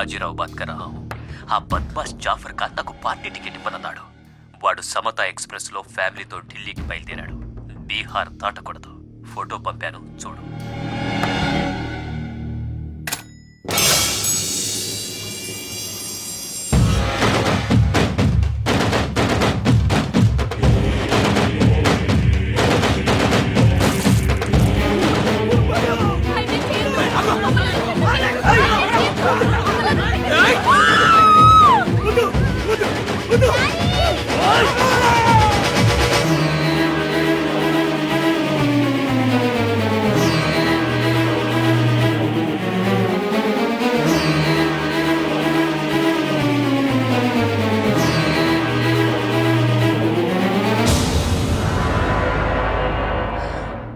बाजीराव बात कर रहा हूँ. ఆ బద్మాష్ జాఫర్ ఖాన్ నాకు పార్టీ టికెట్ ఇవ్వనన్నాడు. వాడు సమతా ఎక్స్ప్రెస్ లో ఫ్యామిలీతో ఢిల్లీకి బయలుదేరాడు. బీహార్ దాటకూడదు. ఫోటో పంపాను చూడు.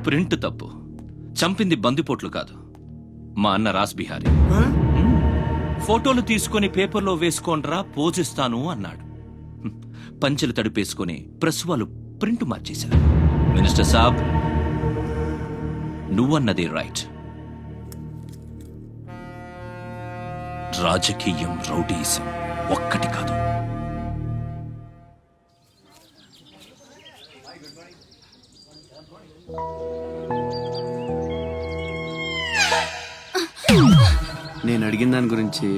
ప్రింట్ తప్పు. చంపింది బందిపోట్లు కాదు, మా అన్న రాస్ బిహారీ. ఫోటోలు తీసుకొని పేపర్లో వేసుకోండ్రా పోజిస్తాను అన్నాడు. పంచెలు తడిపేసుకొని ప్రెస్ వాళ్ళు ప్రింట్ మార్చేశారు. మినిస్టర్ సాబ్, నువ్వన్నది రైట్. రాజకీయం రౌడీయిజం ఒక్కటి కాదు. నేను అడిగిన దాని గురించి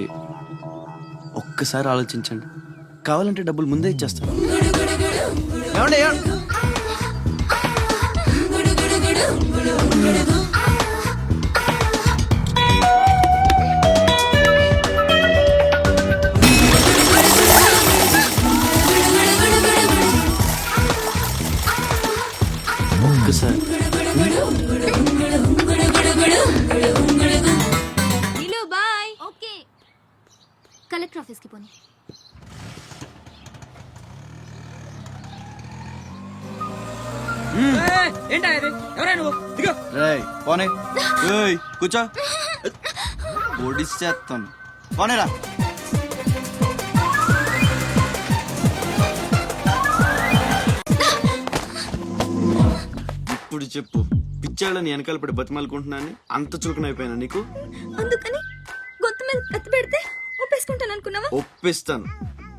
ఒక్కసారి ఆలోచించండి. కావాలంటే డబ్బులు ముందే ఇచ్చేస్తాను. ఒక్కసారి కలెక్టర్ ఆఫీస్కి పోనీ. పోనే కూర్చో, ఓడిస్తాను. పోనేరా. ఇప్పుడు చెప్పు, పిచ్చాళ్ళని వెనకాల పడి బతిమాలుకుంటున్నాను. అంత చులకనైపోయినా నీకు? అందుకని గొంతు మీద కత్తి పెడితే ఒప్పేసుకుంటాను అనుకున్నావా? ఒప్పిస్తాను.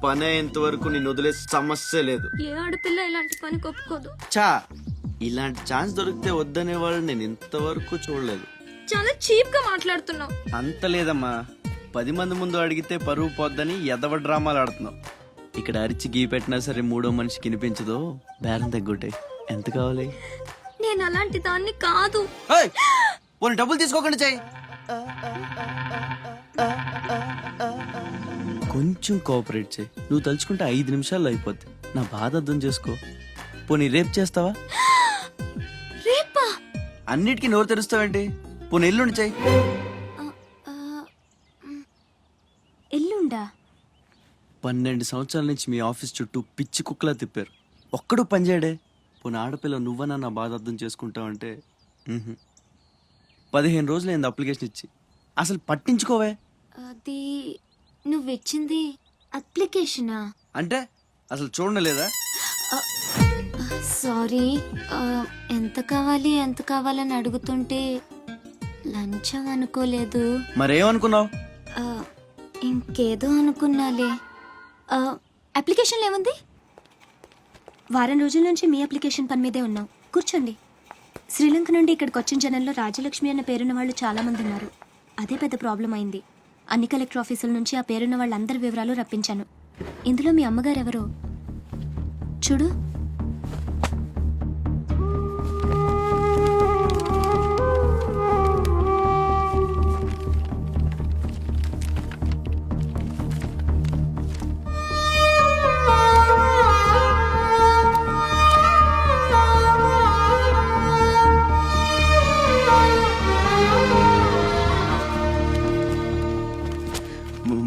పని అయ్యేంత వరకు నేను వదిలే సమస్య లేదు. ఏ ఆడపిల్ల ఇలాంటి పని ఒప్పుకోదు. చా, ఇలాంటి ఛాన్స్ దొరికితే వద్దనే వాళ్ళు నేను ఇంతవరకు చూడలేదు. చాలా చీప్ గా మాట్లాడుతున్నావు. అంత లేదమ్మా, 10 మంది ముందు అడిగితే పరువు పోద్దని ఎదవ డ్రామాలు ఆడుతున్నావు. ఇక్కడ అరిచి గీ పెట్టినా సరే మూడో మనిషికి వినిపించదో బేరం తగ్గుంటాయి. ఎంత కావాలి? నేను అలాంటి దాన్ని కాదు. పోనీ డబ్బులు తీసుకోకుండా చెయ్యి. కొంచెం కోఆపరేట్ చేయి. నువ్వు తలుచుకుంటే 5 నిమిషాల్లో అయిపోద్ది. నా బాధ అర్థం చేసుకో. పోనీ రేపు చేస్తావా? రేపా? అన్నిటికీ నోరు తెరుస్తావేంటి? పోనీ ఎల్లుండి చెయ్యి. ఎల్లుండా? 12 సంవత్సరాల నుంచి మీ ఆఫీస్ చుట్టూ పిచ్చి కుక్కలా తిప్పారు. ఒక్కడు పనిచేయడే. పోనీ ఆడపిల్ల నువ్వన్నా నా బాధ అర్థం చేసుకుంటావంటే 15 రోజులు అయింది అప్లికేషన్ ఇచ్చి. అసలు పట్టించుకోవే. అది నువ్విచ్చింది అప్లికేషనా? అంటే అసలు చూడలేదా? సారీ, ఎంత కావాలని అడుగుతుంటే లంచం అనుకోలేదు. మరేమనుకున్నావు? ఇంకేదో అనుకున్నాలే. అప్లికేషన్లో ఏముంది? వారం రోజుల నుంచి మీ అప్లికేషన్ పని మీదే ఉన్నాం. కూర్చోండి. శ్రీలంక నుండి ఇక్కడికి వచ్చిన జనంలో రాజలక్ష్మి అన్న పేరున్న వాళ్ళు చాలా మంది ఉన్నారు. అదే పెద్ద ప్రాబ్లం అయింది. అన్ని కలెక్టర్ ఆఫీసుల నుంచి ఆ పేరున్న వాళ్ళందరి వివరాలు రప్పించాను. ఇందులో మీ అమ్మగారు ఎవరో చూడు.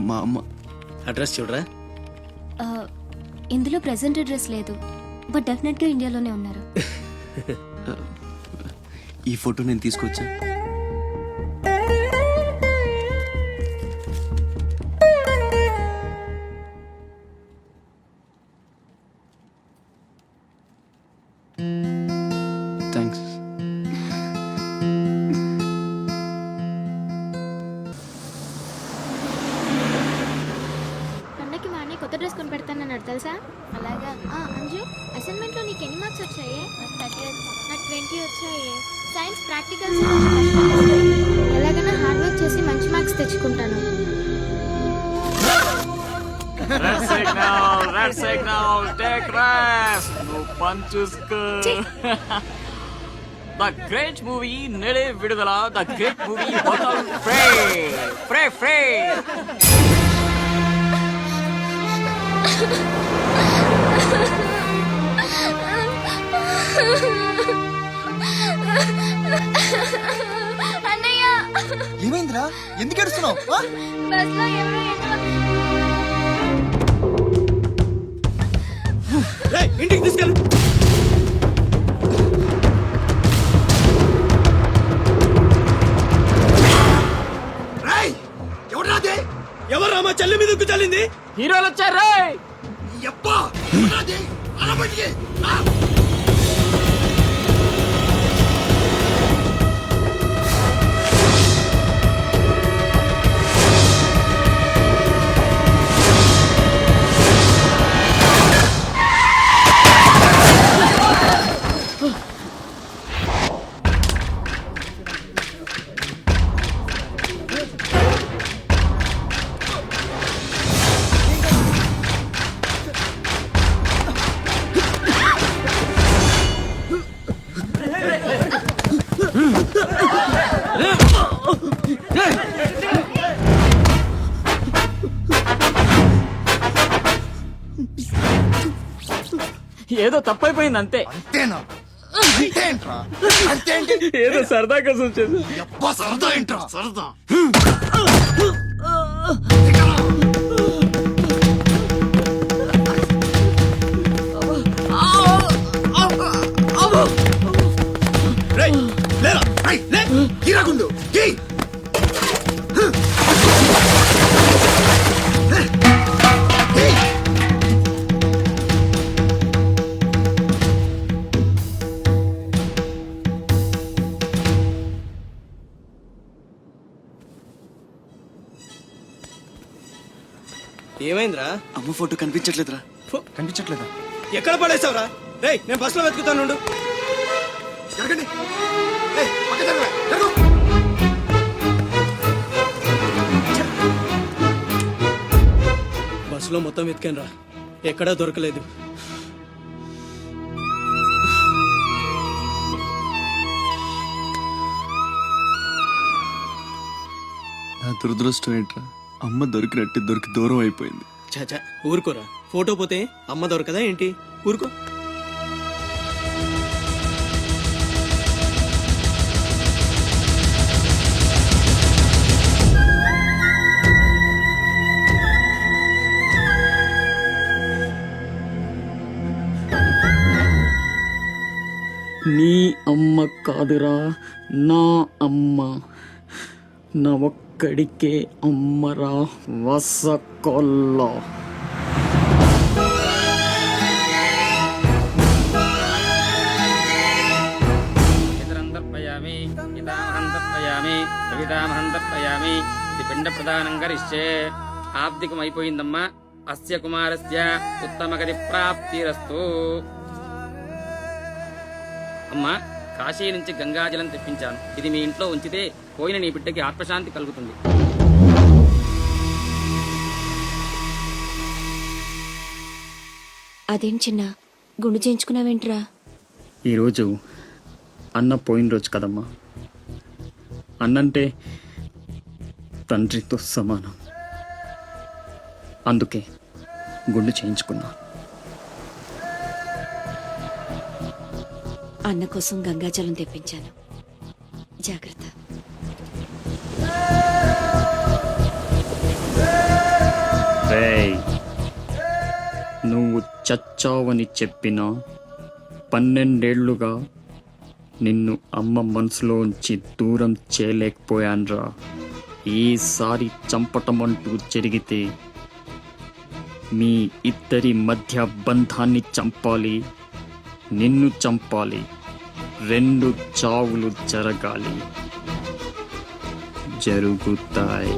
మా అమ్మ అడ్రస్ చూడరా. ఇందులో ప్రెసెంట్ అడ్రస్ లేదు, బట్ డెఫినెట్గా ఇండియాలోనే ఉన్నారు. ఈ ఫోటో నేను తీసుకొచ్చా. థ్యాంక్స్. కొత్త డ్రెస్ కొని పెడతానన్నాడు తెలుసా? అలాగా. అంజు, అసైన్మెంట్లో నీకు ఎన్ని మార్క్స్ వచ్చాయి? నాకు 20 వచ్చాయి. సైన్స్ ప్రాక్టికల్స్ ఎలాగైనా హార్డ్ వర్క్ చేసి మంచి మార్క్స్ తెచ్చుకుంటాను. Red signal, take rest. No punches. The great movie Nede Vidudala, the great movie Hotel Frey. అన్నయ్య, ఏమైందిరా? ఎందుకు ఏడుస్తున్నావు? బస్లో ఎవరో ఇంటికి తీసుకెళ్ళు. ఎవరు మా చెల్లి మీద ఉక్కు చల్లింది? హీరోలు వచ్చారు. ఏదో తప్పైపోయింది అంతే. అంతేనా? అంతేంట్రా? అంతేంటి? ఏదో సరదా కోసం చేసి. అబ్బా, సరదా ఏంట్రా? సరదా. గిరగుండు ఏమైందిరా? అమ్మ ఫోటో కనిపించట్లేదురా. కనిపించట్లేదా? ఎక్కడ పడేసావురా? రేయ్, నేను బస్సులో వెతుకుతాను. జరగండి. బస్సులో మొత్తం వెతికాను రా, ఎక్కడా దొరకలేదు. నా దురదృష్టం ఏంట్రా, అమ్మ దొరికి దూరం అయిపోయింది. చాచా, ఊరుకోరా. ఫోటో పోతే అమ్మ దొరకదా ఏంటి? ఊరుకో. నీ అమ్మ కాదురా, నా అమ్మ. నా ఒక్కడికే అమ్మరా వసకొల్ల. ఇది పిండ ప్రదానం కరిష్యే. ఆబ్దికం అయిపోయిందమ్మా. అస్య కుమారస్య ఉత్తమగతి ప్రాప్తిరస్తు. అమ్మా, కాశీ నుంచి గంగాజలం తెప్పించాను. ఇది మీ ఇంట్లో ఉంచితే పోయిన నీ బిడ్డకి ఆత్మశాంతి కలుగుతుంది. అదేం చిన్న గుండు చేయించుకున్నావేంట్రా? ఈరోజు అన్న పోయిన రోజు కదమ్మా. అన్నంటే తండ్రితో సమానం. అందుకే గుండు చేయించుకున్నా. అన్న కోసం గంగాజలం తెప్పించాను, జాగ్రత్త. నువ్వు చచ్చావని చెప్పిన 12 ఏళ్లుగా నిన్ను అమ్మ మనసులోంచి దూరం చేయలేకపోయాన్రా. ఈసారి చంపటమంటూ జరిగితే మీ ఇద్దరి మధ్య బంధాన్ని చంపాలి, నిన్ను చంపాలి. 2 చావులు జరగాలి. జరుగుతాయి.